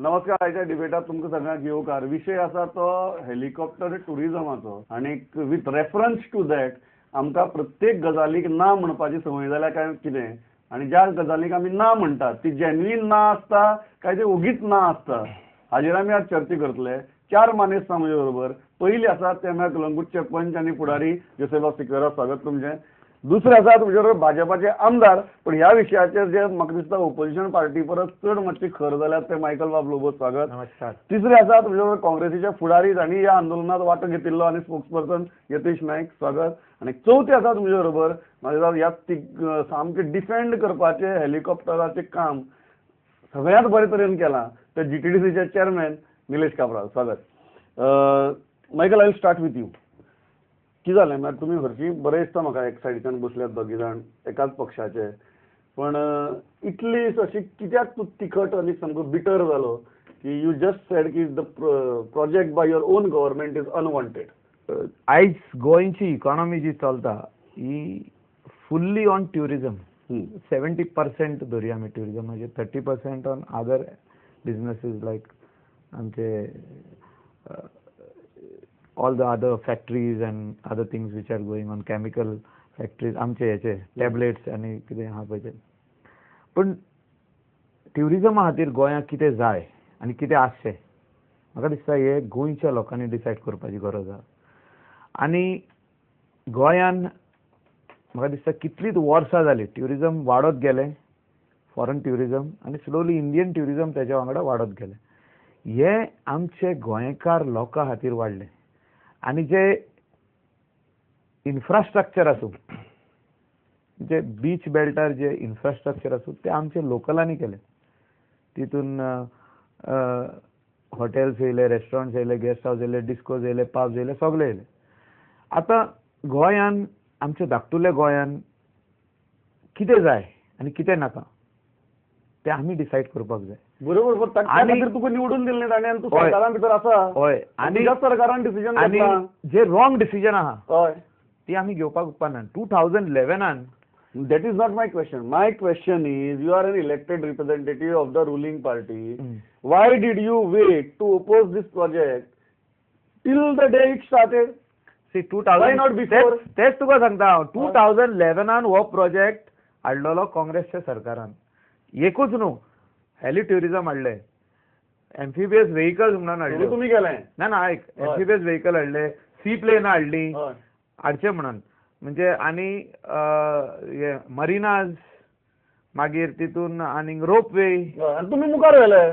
नमस्कार. आयच्या डिबेटात तुमकां सगळ्यांक येवकार. विशय आसा तो हेलिकॉप्टर टुरिजमाचो आनी विथ रेफरन्स टू दॅट आमकां प्रत्येक गजालीक ना म्हणपाची संवय जाल्या काय कितें, आनी ज्या गजालीक आमी ना म्हणटात ती जेन्युइन ना आसता काय ती ओगीच ना आसता, हाजेर आमी आज चर्चा करतले. 4 मानेस्त म्हजे बरोबर. पयली आसा ते कलंगूटचे पंच आनी फुडारी जोसेफ सिक्वेरा. स्वागत तुमचें. दुसरे आसा तुमचे बरोबर भाजपाचे आमदार, पण ह्या विशयाचेर जे म्हाका दिसता ओपोजिशन पार्टी परस चड मातशी खर जाल्यात ते मायकल बाब लोबो. स्वागत. नमस्कार. तिसरे आसा तुमचे बरोबर काँग्रेसीचे फुडारी आनी ह्या आंदोलनात वांटो घेतिल्लो आनी स्पोक्सपर्सन यतीश नायक. स्वागत. आनी चवथे आसा तुमचे बरोबर ह्या सामके डिफेंड करपाचे हेलिकॉप्टराचें काम सगळ्यात बरे तरेन केलां ते GTDCचे चेअरमॅन निलेश काब्राल. स्वागत. Michael, I will start with you. कितें जालें म्हळ्यार तुमी हरशीं बरें दिसता म्हाका एक सायडीच्यान बसल्यात दोगी जाण एकाच पक्षाचे, पण इतली अशी कित्याक तूं तिखट आनी सामको बिटर जालो की यू जस्ट सेड की the project by your own government is unwanted. आयज गोंयची इकॉनॉमी जी चलता ही फुल्ली ऑन ट्युरिजम. 70% धरुया आमी ट्युरिजमाचे, 30% ऑन अदर बिजनेसीस लायक आमचे all the other factories and other things which are going on, chemical factories, आमचे हेचे टॅबलेट्स आनी कितें आहा पळय ते. पण ट्युरिजमा खातीर गोंयांक कितें जाय आनी कितें आसचें म्हाका दिसता हे गोंयच्या लोकांनी डिसायड करपाची गरज आहा. आनी गोंयान म्हाका दिसता कितलींच वर्सां जालीं ट्युरिजम वाडत गेलें, फॉरेन ट्युरिजम, आनी स्लोली इंडियन ट्युरिजम तेच्या वांगडा वाडत गेलें. हे आमचे गोंयकार लोकां खातीर वाडलें. आनी जे इन्फ्रास्ट्रक्चर आसूं, जे बीच बेल्टार जे इन्फ्रास्ट्रक्चर आसूं ते आमचे लोकलांनी केले. तितून हॉटेल्स येयले, रेस्टॉरंट्स येयले, गेस्ट हावस येयले, डिस्कोज येयले, पब्स येयले, सगळे येयले. आतां गोंयान आमच्या धाकटुल्या गोंयान कितें जाय आनी कितें नाका ते आमी डिसायड करपाक जाय. बरोबर. खातीर तुका निवडून दिल्लें ताणें आनी तूं सरकारान भितर आसा. हय. आनी सरकारान डिसिजन घेतलां. जे रॉंग डिसिजन आहा हय ती आमी घेवपाक उपकारना. 2011 that is not my question. My question is, you are an elected representative of the ruling party. Why did you wait to oppose this project till the day it started? See, 2000 Why not before? तेच तुका सांगता हांव. 2011 हो project हाडलेलो काँग्रेसच्या सरकारान. एकूच न्हू, heli tourism हाडले, एम्फिबियस व्हेकल्स म्हणून हाडले. तुम्ही केलें ना आयक, एम्फिबियस व्हेकल हाडले, सी प्लेन हाडली हाडचे म्हणून. म्हणजे आनी मरिनाज, मागीर तितून आनीक रोपवे तुम्ही मुखार व्हेले.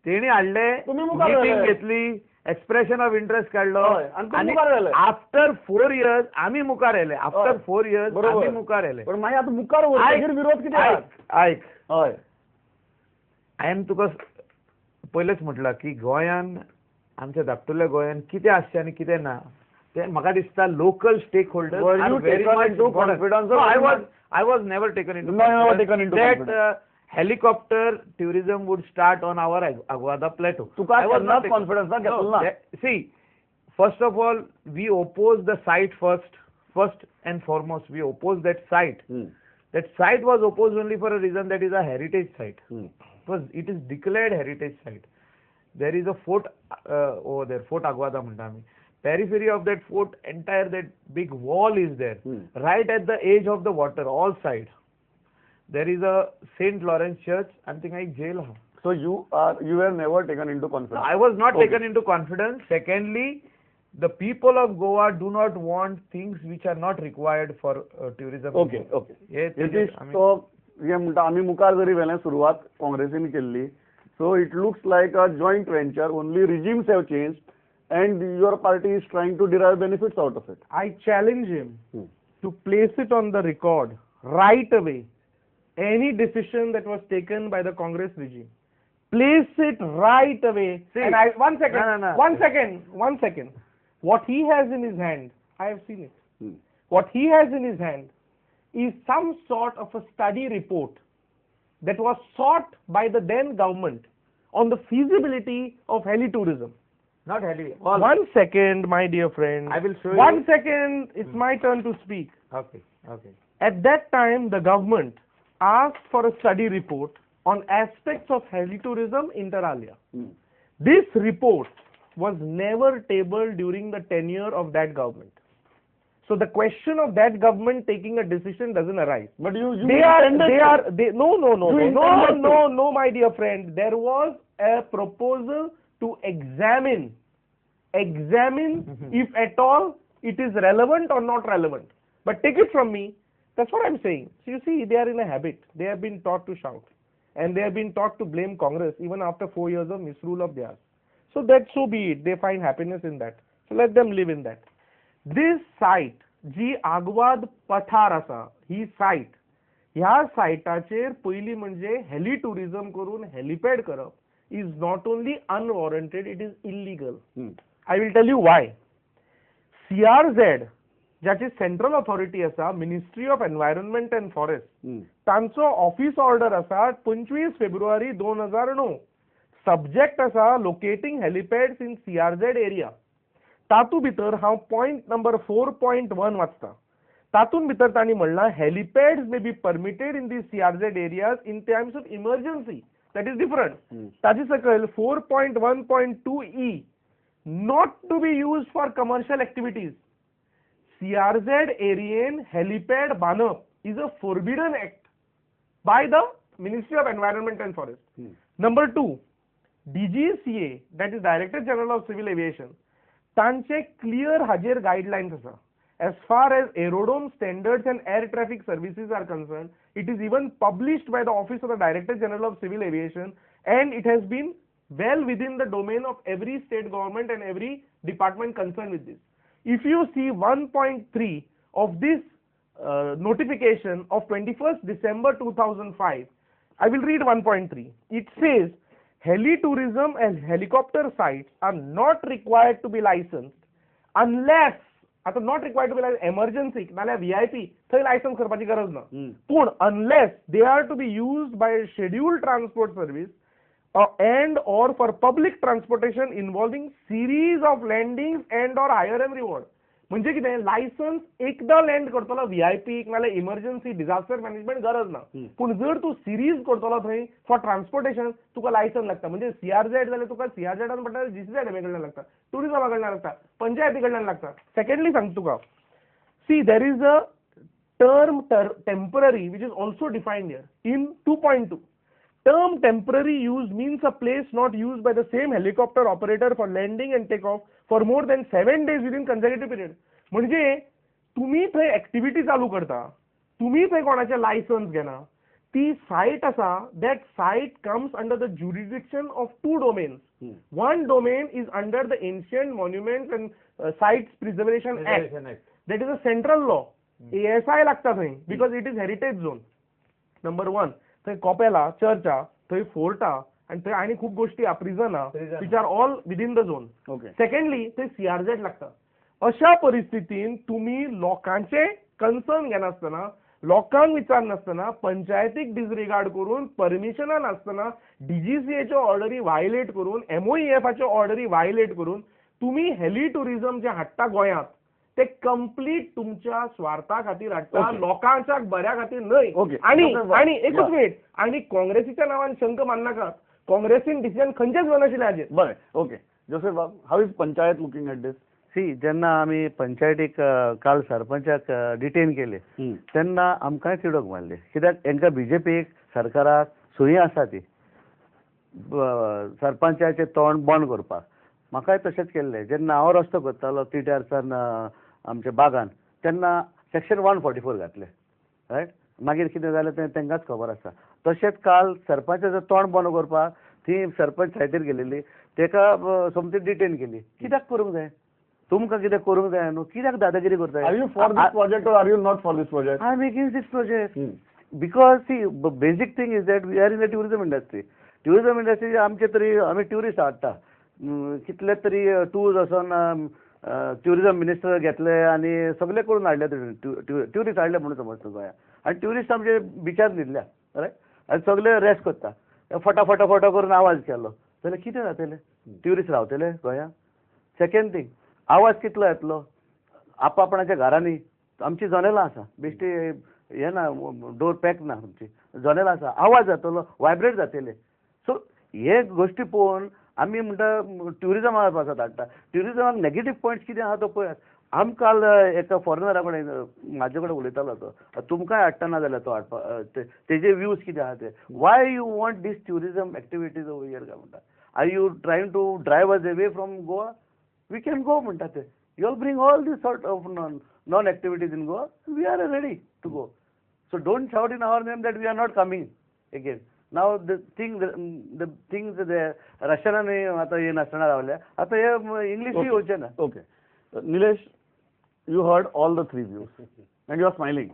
तेणी हाडले, मिटींग घेतली, एक्सप्रेशन ऑफ इंटरेस्ट काढलो, आनी आफ्टर 4 years आमी मुखार येयले. आफ्टर 4 years आमी मुखार येयले. पण मागीर आतां मुखार वचपाचेर विरोध कित्याक? आयक, हय, हांवें तुका पयलेंच म्हटलां की गोंयान आमच्या धाकटुल्या गोंयान कितें आसचें आनी कितें ना ते म्हाका दिसता local stakeholders are very much confidence. I was never taken into that helicopter tourism would start on our Aguada plateau. I was not confident na घेतला. See, first of all, we opposed the site first and foremost. We opposed that site. That site was opposed only for a reason, that is a heritage site. Because it is declared heritage site. There is a fort over there, Fort Aguada म्हणटा आमी. Periphery of that fort, entire that big wall is there, right at the edge of the water, all sides. There is a St. Lawrence Church, and think like jail. So you were never taken into confidence. I was not taken into confidence. Secondly, the people of Goa do not want things which are not required for tourism. Okay. So ये म्हणटा आमी मुखार जरी व्हेलें, सुरवात काँग्रेसीन केल्ली. So it looks like a joint venture. Only regimes have changed. And your party is trying to derive benefits out of it. I challenge him to place it on the record right away. Any decision that was taken by the Congress regime, place it right away. See, and one second, no. One second. What he has in his hand, I have seen it. What he has in his hand is some sort of a study report that was sought by the then government on the feasibility of heli-tourism. Not heli. One second, my dear friend. I will show you. 1 second, it's my turn to speak. Okay. At that time, the government asked for a study report on aspects of heli-tourism inter alia. This report was never tabled during the tenure of that government. So the question of that government taking a decision doesn't arise. But you No, intended to. no, my dear friend. There was a proposal to examine if at all it is relevant or not relevant. But take it from me, that's what I'm saying. So you see, they are in a habit. They have been taught to shout, and they have been taught to blame Congress even after 4 years of misrule of theirs. So that so be it. They find happiness in that. So let them live in that. This site जी आग्वाद पठार असा, ही site, ह्या साइटाचेर पयली म्हणजे heli tourism करून helipad करप is not only unwarranted, it is illegal. I will tell you why. CRZ ज्याची central authority असा, ministry of environment and forest, तांचो ऑफिस ऑर्डर असा 25 फेब्रुवारी 2009. सब्जेक्ट असा locating helipads in CRZ area. तातूं भितर हांव पॉइंट नंबर 4.1 वाचता. तातून भितर तांणी म्हणलां helipads may be permitted in the CRZ areas in times of emergency. That is different. ताचे सकयल 4.1.2E not to be use for commercial activities. CRZ एरियेन हेलिपॅड बांदप is a forbidden act by the ministry of environment and forest. Number 2, DGCA, that is director general of civil aviation, तांचे clear हाजेर guidelines आसा. As far as aerodrome standards and air traffic services are concerned, it is even published by the Office of the Director General of Civil Aviation, and it has been well within the domain of every state government and every department concerned with this. If you see 1.3 of this notification of 21st December 2005, I will read 1.3. It says, heli tourism and helicopter sites are not required to be licensed unless, आता not required to be like emergency नाल्यार VIP थंय licence करपाची गरज ना. पूण unless they are to be used by scheduled transport service and or for public transportation involving series of landings and or hire and reward. म्हणजे कितें, licence एकदा land करतलो VIP नाल्यार इमर्जन्सी डिझास्टर मॅनेजमेंट गरज ना. पूण जर तूं सिरीज करतलो थंय फॉर ट्रान्सपोर्टेशन तुका लायसन्स लागता. म्हणजे CRZ जाल्यार तुका CRZ पडटा, GCZ कडल्यान लागता, टुरिझमा कडल्यान लागता, पंचायती कडल्यान लागता. सेकंडली सांगता तुका, see there is a term temporary which is also defined here in 2.2. Term temporary use means a place not used by the same helicopter operator for landing and takeoff for more than 7 days within consecutive period. म्हणजे तुम्ही थंय activity चालू करता, तुम्ही थंय कोणाचे licence घेना, ती साइट असा, that site comes under the jurisdiction of 2 domains. One domain is under the Ancient Monuments and Sites Preservation Act. That is a central law. ASI लागता थंय because it is heritage zone. Number 1. थंय कॉपेला, चर्चा, थंय फोर्टा, आणि थंय आनी खूब गोष्टी आहा, प्रिझना, which are all within the zone. Secondly थंय CRZ लागता. अशा परिस्थितीन तुम्ही लोकांचे कन्सर्न घेनासतना, लोकांक विचारनासतना, पंचायतीक डिसरिगार्ड करून, परमिशना नासतना, DGCAच्यो ऑर्डरी वायलेट करून, MOEFच्यो ऑर्डरी वायलेट करून तुम्ही हेली टुरिझम जे हाडटा गोंयांत ते कंप्लीट तुमच्या स्वार्था खातीर हाडटा, लोकांच्या बऱ्या खातीर न्हय. आणि एकूच मिनिट, आणि काँग्रेसीच्या नांवान शंक माननाका, काँग्रेसीन डिसिजन खंयचेच घेवनाशिल्लें हाजेर. बरें, ओके. जोसेफ बाब, how is panchayat looking at this? See, जेन्ना आमी पंचायतीक काल सरपंचाक डिटेन केले तेन्ना आमकांय तिडक मारली, कित्याक हांकां BJP सरकाराक सोयी आसा ती सरपंचाचें तोंड बंद करपाक. म्हाकाय तशेंच केल्लें. जेन्ना हांव रस्तो करतालो तिट्यारसान आमच्या बागान, तेन्ना सेक्शन 144 घातले, रायट. मागीर कितें जालें तें तांकांच खबर आसा. तशेंच काल सरपंचाचें तोंड बंद करपाक ती सरपंच सायटीर गेलेली, ताका सोमती डिटेन केली. कित्याक करूंक जाय? तुमकां कितें करूंक जाय न्हू, कित्याक दादागिरी करताय? Are you for this project or are you not for this project? I am against this project. Because see, the basic thing is that we are in the tourism industry. Tourism industry आमचे तरी आमी tourist हाडटा, कितले तरी tours वचोन tourism minister घेतले आनी सगळे करून हाडले, ट्युरिस्ट हाडले म्हणून समजता गोंयांत. आनी ट्युरिस्ट आमचे बिचार न्हिदल्या, रायट. आनी सगळे रेस्ट करता. फटाफट करून आवाज केलो जाल्यार कितें जातलें? ट्युरिस्ट रावतले गोंयांत? सेकंड थिंग, आवाज कितलो येतलो? आपणाच्या घरांनी आमची जनेलां आसा, बेश्टी हे ना, डोर पॅक ना, आमची जनेलां आसा, आवाज जातलो, वायब्रेट जातले. सो हे गोश्टी पळोवन आमी म्हणटा ट्युरिजमा पासत हाडटा. ट्युरिजमाक नेगेटीव पॉयंट्स कितें आहा तो पळयात. आमी काल एका फॉरेनरा कडेन म्हाजे कडेन उलयतालो तो, तुमकांय हाडटा ना जाल्यार तो हाडपा तेजे व्यूज कितें आहा ते. Why you want these tourism activities over here काय म्हणटा. Are you trying to drive us away from Goa. We can go म्हणटा ते. You will bring all these sort of non activities in Goa. We are ready to go. So don't shout in our name that we are not coming again. Now the things the Russian आता हे नासतना रावल्या. आता हे English होचे ना. Okay. Nilesh, you heard all the three views and you are smiling.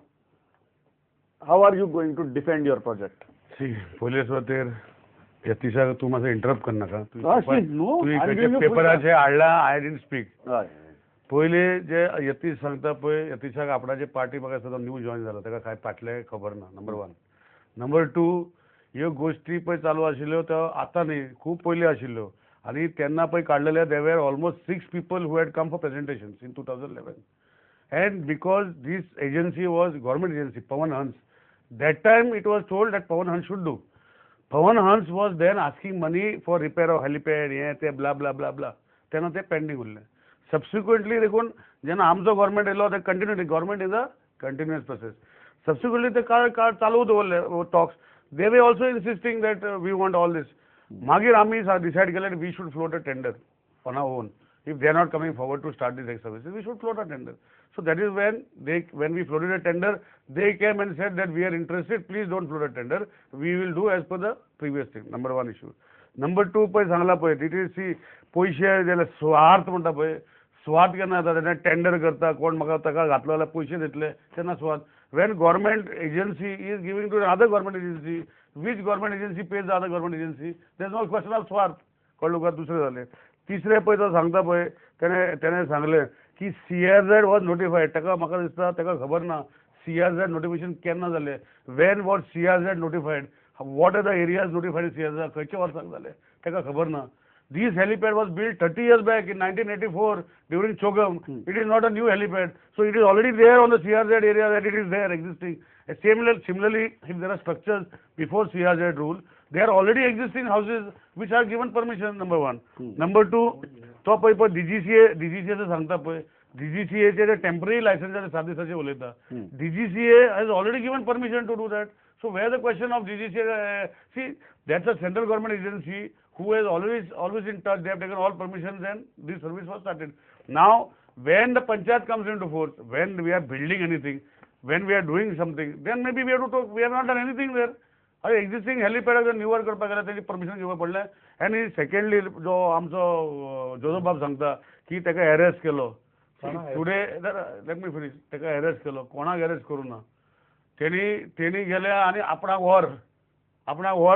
How are you going to defend your project? पयले सुवातेर यतीशा तूं मातसो इंटरप्ट कर नाका. no, I'm giving you full पेपराचे हाडला. I didn't speak. Right. पयले जे यतीश सांगता पळय, यतीशाक आपणाची पार्टी म्हाका दिसता तो न्यू जॉइन जाला, ताका काय फाटलें खबर ना. नंबर 1. नंबर 2, ह्यो गोश्टी पळय चालू आशिल्ल्यो त्यो आतां न्ही, खूब पयलीं आशिल्ल्यो. आनी तेन्ना पळय काडलेले दे वेर almost 6 people who had come for presentations in 2011. And because this agency was government agency, Pawan Hans, that time it was told that Pawan Hans should do. Pawan Hans was then asking money for repair of helipad, हे ते blah blah blah blah. तेन्ना ते pending उरलें. Subsequently देखून जेन्ना आमचो government येयलो ते continuity, government is a continuous process. Subsequently ते काळ चालू दवरले talks. They were also insisting that we want all these. मागीर आमी डिसायड केलें we should float a tender on our own. If they are not coming forward to start these services, we should float a tender. So that is when we floated a tender, they came and said that we are interested, please don't float a tender, we will do as per the previous thing. Number 1 issue. Number 2 पळय सांगला पळय, it is सी पयशे जाल्यार स्वार्थ म्हणटा पळय, स्वार्थ केन्ना जाता तेन्ना टेंडर करता, कोण म्हाका ताका घातलो जाल्यार पयशे दितले, तेन्ना स्वार्थ. When government agency is giving to another government agency, which government agency pays the other government agency, there is no question of स्वार्थ. कळ्ळें तुका. दुसरें जालें. तिसरें पळय तो सांगता पळय, तेणें सांगलें की CRZ वॉज नोटिफायड. ताका म्हाका दिसता ताका खबर ना CRZ नोटिफिकेशन केन्ना जालें. When was CRZ notified, what are the areas notified CRZ, खंयच्या वर्साक जालें ताका खबर ना. This helipad was built 30 years back in 1984 during Chogam. It is not a new helipad. So it is already there on the CRZ area, that it is there existing. Similarly, if there are structures before CRZ rule, there are already existing houses which are given permission, number 1. Number 2, तो पळय DGCA सांगता पळय, DGCA चे temporary licence 7 दिसाचे उलयता. DGCA has already given permission to do that. So where the question of DGCA, see, that's a central government agency who has always in touch. They have taken all permissions and this service was started. Now, when the panchayat comes into force, when we are building anything, when we are doing something, then maybe we have to talk. We have not done anything there. Existing helipad जर न्यूवर करपाक गेल्यार तेजी permission घेवपाक पडलें. आनी secondly जो आमचो Joseph बाब सांगता की ताका अरेस्ट केलो. Today let me finish. ताका अरेस्ट केलो, कोणाक अरेस्ट करूं ना. तेणी गेल्या आनी आपणाक व्हर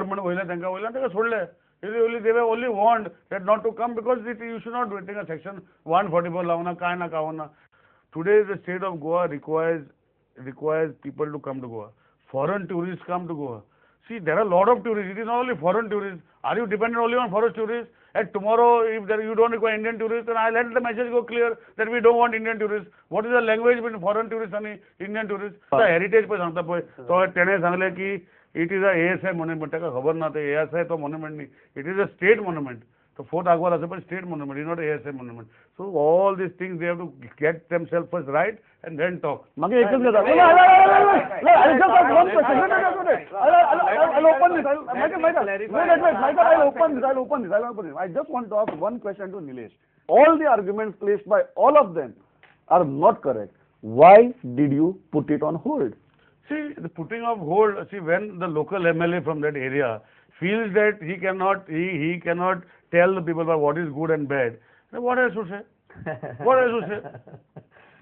म्हणून वयले, तांकां वयले आनी ताका सोडले. They were only warned that not to come because you should not do it. A section 144 लावना काय ना कावना. Today the state of Goa requires people to come to Goa. Foreign tourists come to Goa. See, there are a lot of tourists. It is not only foreign tourists. Are you dependent only on foreign tourists? And tomorrow, if you don't require Indian tourists, then I'll let the message go clear that we don't want Indian tourists. What is the language between foreign tourists and Indian tourists? The heritage पे सांगता पळय, तो तेणे सांगले की it is a ASI monument. ताका खबर ना ते ASI तो monument न्ही. It is a state monument. So Fort Agwal is a state monument. It is not a ASI monument. So all these things they have to get themselves first right and then talk. मागे एकच गजाल. I'll just ask one question. I'll open this. I'll open this. I just want to ask one question to Nilesh. All the arguments placed by all of them are not correct. Why did you put it on hold? See, the putting of hold, when the local MLA from that area feels that he cannot tell the people about what is good and bad, then what else to say? What else to say?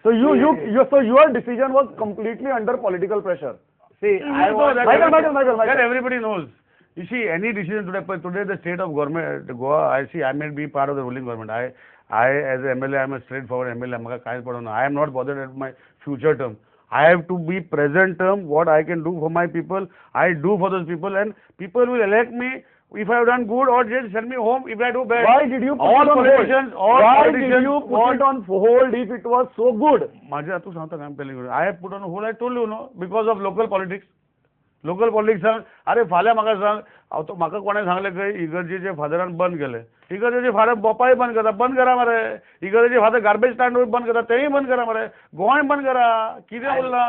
So your decision was completely under political pressure. See, that everybody knows. You see, any decision today the state of government, Goa, I may be part of the ruling government. I as an MLA, I am a straightforward MLA. I am not bothered at my future term. I have to be present term. What I can do for my people, I do for those people, and people will elect me if I have done good or just send me home if I do bad. Why did you put it on hold? Why did you put it on hold if it was so good? I'm telling you, I have put on hold. I told you, no, because of local politics. Local पॉलिटिक्सांक अरे फाल्यां म्हाका सांग म्हाका कोणें सांगलें खंय इगर्जेचे फादरान बंद केले इगर्जेचे फादर बोपाय बंद करा मरे इगर्जेचे फादर गार्बेज स्टँड बंद करता तेंय बंद करा मरे गोंय बंद करा कितें उरलां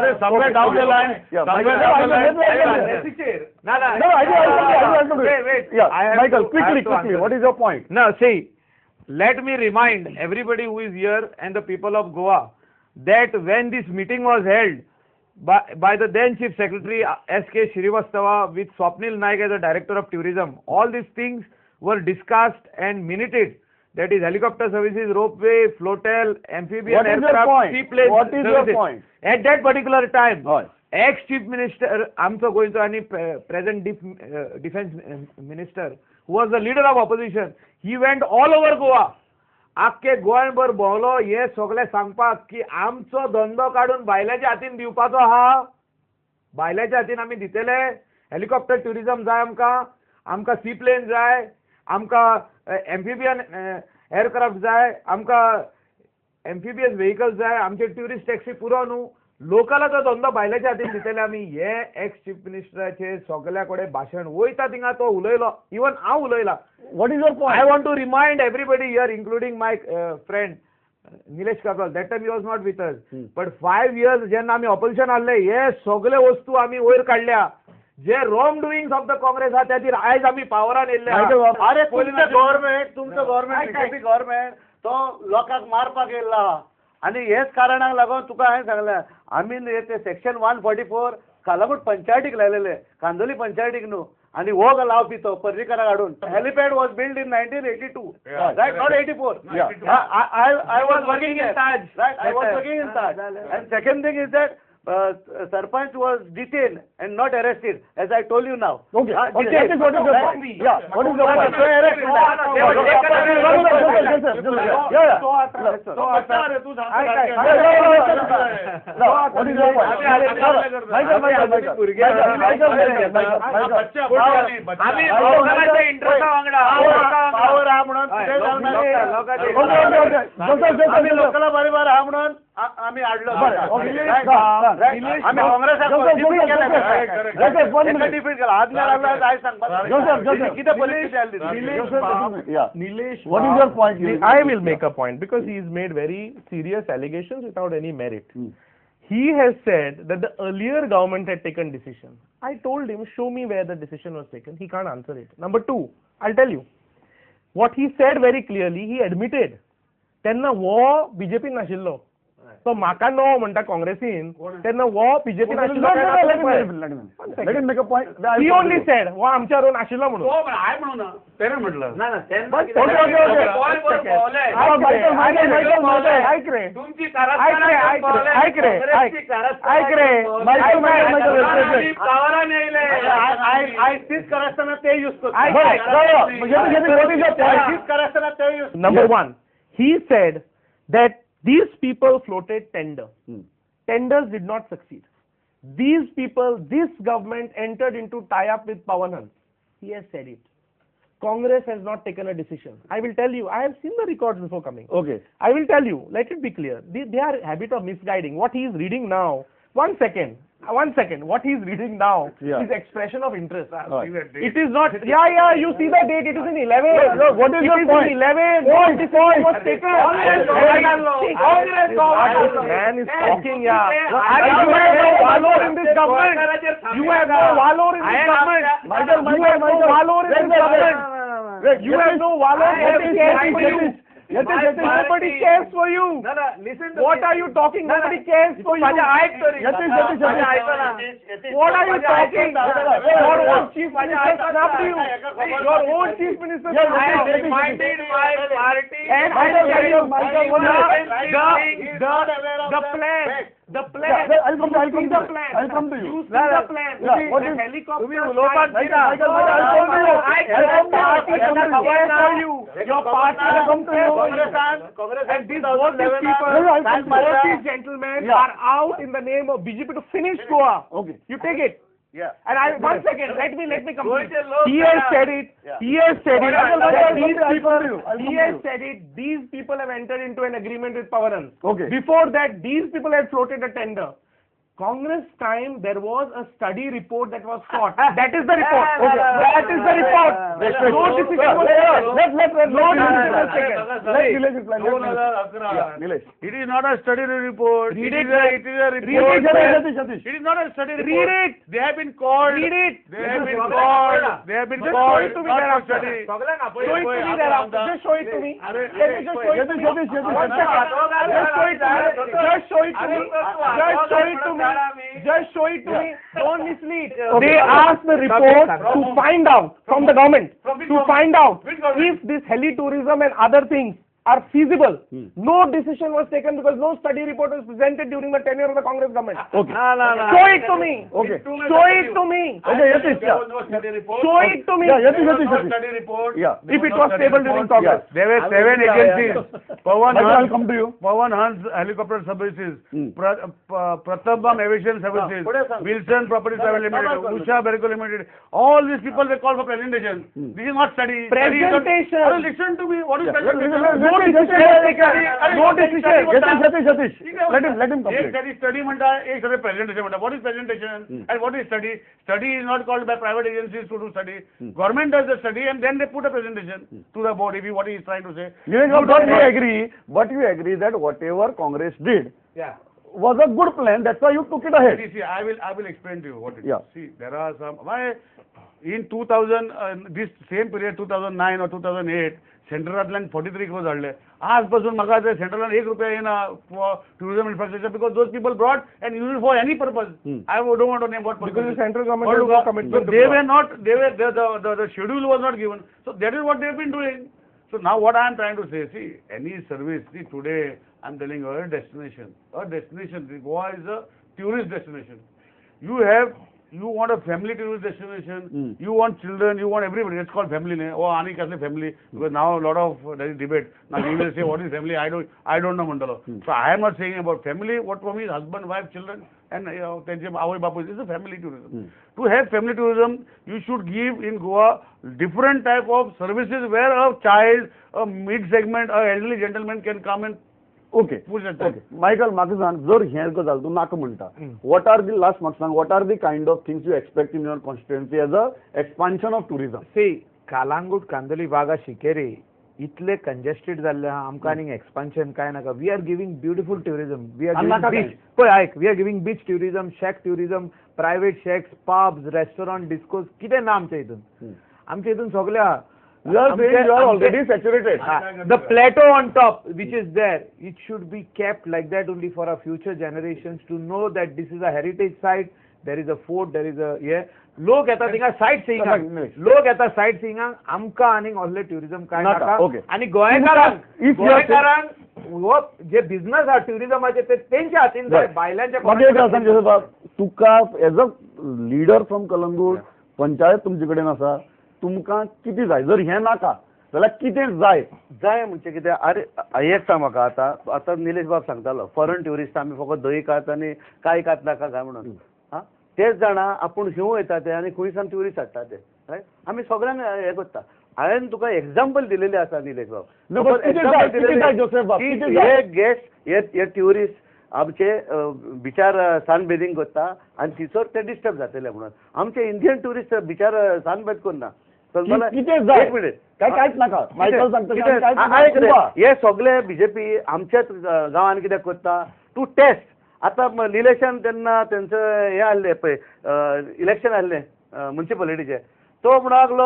अरे सगळे down the line Michael, quickly, what is your point? No, see, let me remind everybody who is here and the people of Goa that when this meeting was held by the then Chief Secretary S.K. Shrivastava with Swapnil Naik as the Director of Tourism, all these things were discussed and minuted. That is helicopter services, ropeway, flotel, amphibian What is your aircraft, point? seaplane What is your services. point? At that particular time, Right. ex-Chief Minister, आमचो गोंयचो आनी present Defence Minister, who was the leader of opposition, he went all over Goa. आख्खे गोंयभर भोंवलो हे सगळे सांगपाक की आमचो धंदो काडून भायल्याच्या हातीन दिवपाचो आहा भायल्याच्या हातीन आमी दितले हेलिकॉप्टर ट्युरिझम जाय आमकां सी प्लेन जाय आमकां एम्फिबियन एअरक्राफ्ट जाय आमकां एम्फिबियस व्हेकल्स जाय आमचे ट्युरिस्ट टॅक्सी पुरो न्हू लोकलाचो धंदो भायल्याच्या हातीन दितले आमी हे एक्स चीफ मिनिस्टराचे सगळ्या कडेन भाशण वयता थिंगा तो उलयलो इवन हांव उलयला What is your point? I want to remind everybody here, including my friend Nilesh Kapral, that time he was not with us. But 5 years जेन्ना आमी ऑपोजिशन आहले हे सगळे वस्तू आमी वयर काडल्या जे रॉंग डुईंग्स ऑफ द काँग्रेस आहा त्या आयज आमी पावरान येयल्ले अरे तुमचं गव्हर्नमेंट बीजेपी गव्हर्नमेंट तो लोकांक मारपाक येयल्लो आहा आनी हेच कारणाक लागून तुका हांवें सांगलें आमी ते सेक्शन 144 कालागूट पंचायतीक लायलेले कांदोली पंचायतीक न्हू आणि हो लावपी तो पर्रीकरा काढून helipad was build in 1982 right not 84 I was working in Taj right I was working in Taj and second thing is that Sarpanch was detained and not arrested as I told you now Okay, that is what is your point. Yeah, what is your point? लोकला बरोबर हा म्हणून आम्ही आडलो आम्ही काँग्रेसाक defeat केला आदल्या काय सांगपाक किती police Nilesh, what is your point? I will make a point because he has made very serious allegations without any merit. He has said that the earlier government had taken decision. I told him, show me where the decision was taken. He can't answer it. Number two, I'll tell you. What he said very clearly, he admitted. तेन्ना वो BJP नाशिल्लो तो म्हाका no म्हणटा काँग्रेसीन तेन्ना वो BJP नाशिल्लो Let him make a point. He only said वो आमच्या रोल नाशिल्लो म्हणून हाय म्हणून ना तेणे म्हटलं ऐक रे आय सीज करताना ते यूज करतो Number one, he said that these people floated tender. Tenders did not succeed. These people, this government entered into tie-up with Pawan Hans. He has said it. Congress has not taken a decision. I will tell you, I have seen the records before coming. Okay. I will tell you, let it be clear. They are a habit of misguiding. What he is reading now, one second. What he is reading now is expression of interest. It is not. Yeah. You see the date. It is in 11. What is your point? 11. What decision was taken? Man is talking. Yeah. You have no valor in this government. You have no valor in this government. You have no valor in this government. You have no valor. Nobody cares for you. Listen. What are you talking? Nobody cares for you. What are you talking? Your own chief minister snubbed you. Your own chief minister I have reminded my party and I will tell you the plan. I'll come to you. You see the plan. What is helicopter? Your party will come to you. And these both these people, both these gentlemen are out in the name of BJP to finish Goa. Okay. You take it. Yeah. And one second, let me complete. He has said it. He has said it. He has said it. These people have entered into an agreement with Pawan Hans. Okay. Before that, these people had floated a tender. Congress time there was a study report that was sought. That is the report. That is the report. No decision was taken. No decision was taken. Let Nilesh explain. Yeah, Nilesh. It is not a study report. Read it it. is a report. Read it. Satish. It is not a study report. Read it. They have been called. Read it. They have been called. They have been Just called. show it to me Not for thereafter. study. Show it to me thereafter. Just show it to me. Let me just show it to me. Satish. One second. Just show it to me. Just show it to me. Just show it to me. Don't mislead. They asked the report to find out from the government to find out if this heli-tourism and other things are feasible. No decision was taken because no study report was presented during the tenure of the Congress government. Okay. Show it to me. Okay. Show it to me. Okay, Yatish. There was no study report. Show it to me. Yeah, Yatish, There was no Yatish. study report. Yeah. If it was stable during Congress. There were 7 agencies. Pawan Michael, I'll Hans, come to you. Pawan Hans Helicopter Services, Prathabam Aviation Services, Wilson Property Private Limited, Usha Berco Limited. All these people they call for presentation. This is not study. Presentation. Study is not- Listen to me. What is presentation? No decision. No decision. Satish. Let him एक complete. study म्हणता एक study presentation म्हणता. What is presentation and what is study? Study is not called by private agencies to do study. Government does the study and then they put a presentation to the board. If what he is trying to say. Nilesh, but you agree that whatever Congress did Yeah. was a good plan. That's why you took it ahead. See, I will explain to you what it is. Yeah. See, there are some why in 2000 this same period 2009 or 2008 सेंट्रलांतल्यान 43 crores हाडले आजपासून म्हाका ते सेंट्रलान 1 रुपया येना for tourism infrastructure because those people brought and use for any purpose I don't want to name what Because the central government has no commitment to they provide. were not they were the schedule was not given, so that is what they have been doing. So now what I am trying to say, see, any service, see, today I am telling you a destination, Goa is a tourist destination. You want a family tourist destination, you want children, you want everybody. It's called family. Oh, Ani kasle family, because now a lot of there is debate. Now we will say what is family. I don't know Mandalo. So I am not saying about family. What for me is husband, wife, children, and our bapu. This is a family tourism. To have family tourism, you should give in Goa different type of services where a child, a mid segment, a elderly gentleman can come and Okay. push it. Okay. Michael, म्हाका सांग जर हें गजाल तूं नाका म्हणटा what are the last म्हाका सांग what are the kind of things you expect in your constituency as a expansion of tourism? सी कालांगूट कांदोली बागा शिकेरी इतले कंजेस्टेड जाल्ले आहा आमकां आनीक एक्सपान्शन काय नाका we are giving beautiful tourism we are नाका गिविंग बीच पळय आयक we are giving beach tourism shack tourism private shacks pubs restaurant discos कितें ना आमच्या हितून सगळे आहा You are saying you are already saturated. The plateau on top which is there, it should be kept like that only for our future generations to know that this is a heritage site, there is a fort, there is a लोक येता थिंगा सायट सिंगांक आमकां आनीक असले tourism काय नाका. नाका Okay. आनी If you are गोंयकारांक हो जे बिझनस आहा ट्युरिझमाचे ते तेंच्या हातीन जाय Right. भायल्यांच्या म्हाका एक सांग जोसेफ तुका as a leader from Calangute panchayat तुमचे कडेन आसा तुमकां कितें जाय जर हें नाका जाल्यार कितें जाय म्हणजे कितें अरे एक सांग म्हाका आतां निलेश बाब सांगतालो फॉरेन ट्युरिस्ट आमी फकत दही खात आनी कांय खात नाका काय म्हणून तेच जाणा आपूण हिंव येता ते आनी खंयसान ट्युरिस्ट हाडटा ते रायट आमी सगळ्यांक हें करता हांवें तुका एक्झाम्पल दिलेली आसा निलेश No, बाब but कितें जाय, जोसेफ बाब, कितें जाय? हे गेस्ट हे ट्युरिस्ट आमचे बिचार सान बेदिंग करता आनी थिसर ते डिस्टर्ब जातले म्हणून आमचे इंडियन ट्युरिस्ट बिचार सान बेद करना कितें जाय? एक मिनिट कांयच नाका मायकल सांगता आयक रे हे सगळे बीजेपी आमच्याच गांवांन कितें करता टू टेस्ट आतां इलेक्शन तेन्ना तेंचं हें आहलें पळय इलेक्शन आहलें म्युन्सिपालिटीचें तो म्हणून लागलो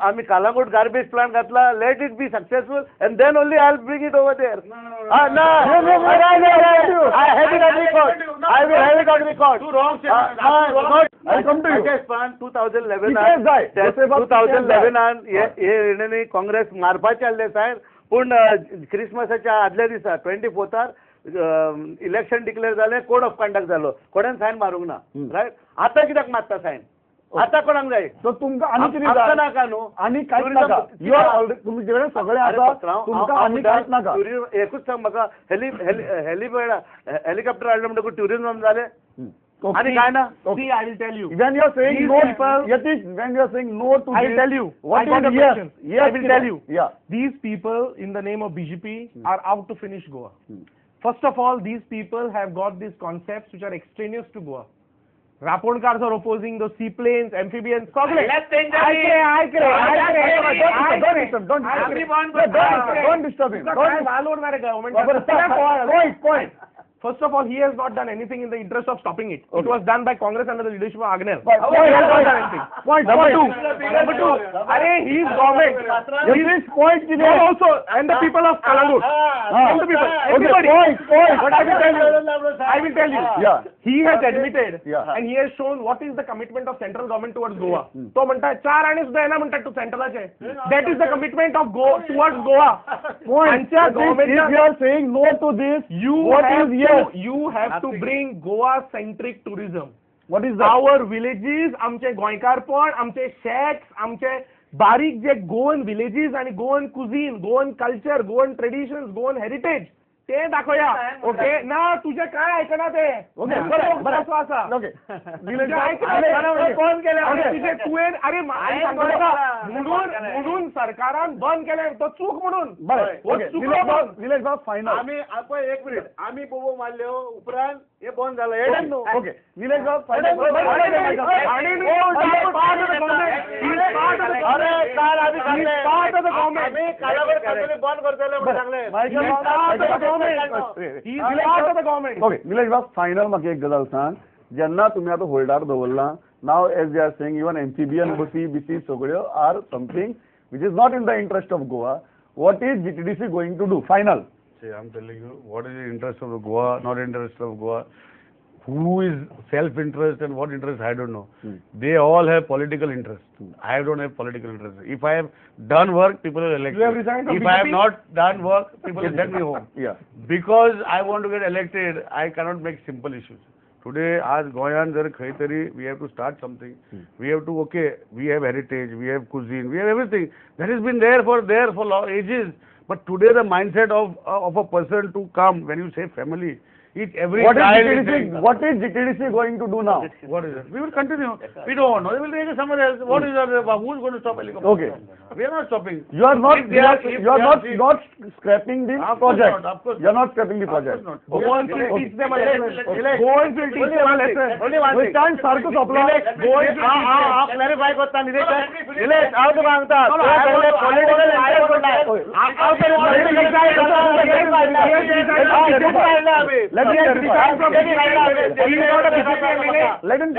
आमी कालांगूट गार्बेज प्लांट घातला let it be successful and then only I will bring it over there I have it on record. I will have it on record. Too wrong, sir. I'll come to you. 2011 कितें जाय? Joseph बाब, कितें जाय? 2011 हे रिणेनी काँग्रेस मारपाचे आहले साहेब पूण क्रिसमसाच्या आदल्या दिसा 24 election declare जालें कोड ऑफ कंडक्ट जालो कोणेन सायन मारूंक ना रायट आतां कित्याक मारता सायन आतां कोणाक जाय सो तुमकां आनी कितें आमकां जाय नाका न्हू आनी कांयच नाका यू आर ऑलरेडी तुमचे कडेन सगळें आसा तुमकां आनी कांयच नाका एकूच सांग म्हाका हेलिकॉप्टर हाडलो म्हणटकूच ट्युरिझम जालें आनी काय ना See, I will tell you. When you are saying These no, people- Yatish, when you are saying no to I will this, tell you. what I got is a yes? question. Yes, I will tell you. Yeah. These people, in the name of BJP, are out to finish Goa. First of all, these people have got these concepts which are extraneous to Goa. Raponkars are opposing those seaplanes, amphibians, सगळे. Don't disturb him. Point. First of all, he has not done anything in the interest of stopping it. It was done by Congress under the leadership of Agner. Point. Number two. He is government. Also, and the people of Kalangut. And the people. Everybody. But I will tell you. Yeah. He has admitted Yeah. and he has shown what is the commitment of central government towards Goa. तो म्हणतात 4 आणि सुद्धा येणार म्हणतात to centralaचे. That is the commitment of towards Goa. आमच्या If you are saying no to this, you have to bring Goa centric tourism. What is that? Our villages, आमचे गोंयकारपण, आमचे shacks, आमचे बारीक जे गोवन villages आणि Goan cuisine, Goan culture, Goan traditions, Goan heritage ते दाखवूया. Okay ना तुझे काय ऐकणार ते कसं असा फोन केले तुझे तू अरे म्हणून सरकारान बंद केले तो चूक म्हणून निलेश बाब फायनल आम्ही एक मिनिट आम्ही बोबो मारले उपरांत हे बंद झालं ओके निलेश बाब फायनल ओके निलेश बाब फायनल म्हाका एक गजाल सांग जेन्ना तुमी आतां होल्डार दवरला नाव as they are saying even amphibian बसी सगळ्यो or something which is not in the interest of Goa. What is GTDC going to do? Final. See, I'm telling you, what is the interest of Goa, not interest of Goa. Who is self-interest and what interest, I don't know. They all have political interest. I don't have political interest. If I have done work, people will elect You have me. resigned from If I have BJP? not done work, people will send me home. Yeah. Because I want to get elected, I cannot make simple issues. Today, as Goyan जर खंय तरी we have to start something. We have to, okay, we have heritage, we have cuisine, we have everything. That has been there for ages. But today the mindset of a person to come, when you say family, each every What child is GTDC going to do now? What is it? We will continue. We don't know. They will take it somewhere else. What is that? Who is going to stop helicopter? Okay. We are not stopping. You are not If they are- not scrapping the Of course project. not, of course You are not scrapping the Of course project. not. Goans will teach them a lesson. Goans will teach them a lesson. We stand सारखं सोपला. Clarify करता निलेश हांव तुका सांगता Let me clarify. Let him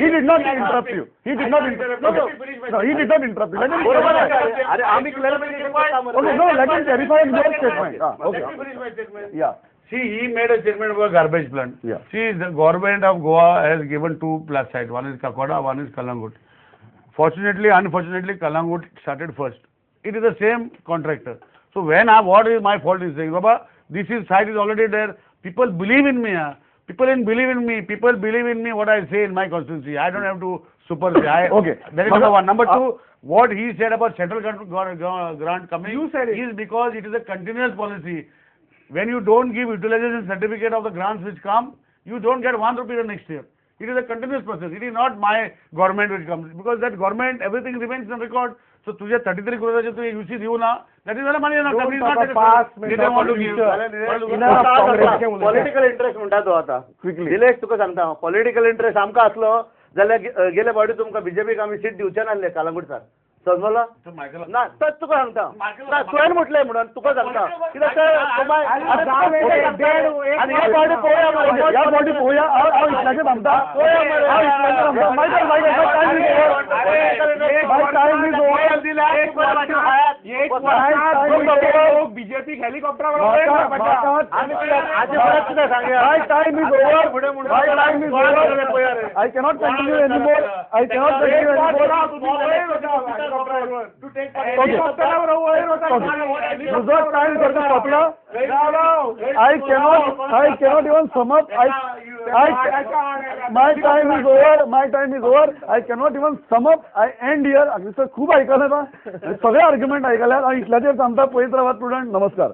He did not interrupt you. He did not interrupt you. No, he did not interrupt you. Let him clarify. अरे आम्ही clarification करता Okay, no, let him clarify your statement. Okay. Yeah. See, he made a statement about garbage plant. Yeah. See, the government of Goa has given 2 plus sites. One is Kakoda, one is Kalangut. Fortunately, unfortunately, Kalangut started first. It is the same contractor. So what is my fault in saying, Baba, site is already there. People believe in me. People believe in me. People believe in me what I say in my constituency. I don't have to super say. Okay. That is number one. Number two, what he said about central grant coming You said it. is because it is a continuous policy. When you don't give utilization certificate of the grants which come, you don't get 1 rupee the next year. It is a continuous process. It is not my government which comes. Because that government, everything remains on record. So, तुझे 33 crores तू UC देऊ ना, that is money enough. Don't talk about past, They don't want to give. Political interest म्हणटा तो आता निलेश तुका सांगता political interest आमकां असलो जाल्यार गेल्या फावटी तुमकां बीजेपीक आमी सीट दिवचे नासले कालांगूटसार समजलो ना तर तुका सांगता ना तुवें म्हटलें म्हणून तुका सांगता कित्याक आनी ह्या फावटी पळोवया मरे या फावटी पळोवया हांव इतल्याचें सांगता BJP helicopter I cannot continue anymore. I cannot even sum up. My time is over. I cannot even sum up. I end here. खूप ऐकलं ना सगळे आर्ग्युमेंट ऐकल्यात आणि इथल्याचेर सांगता पळयत रावात स्टुडंट नमस्कार.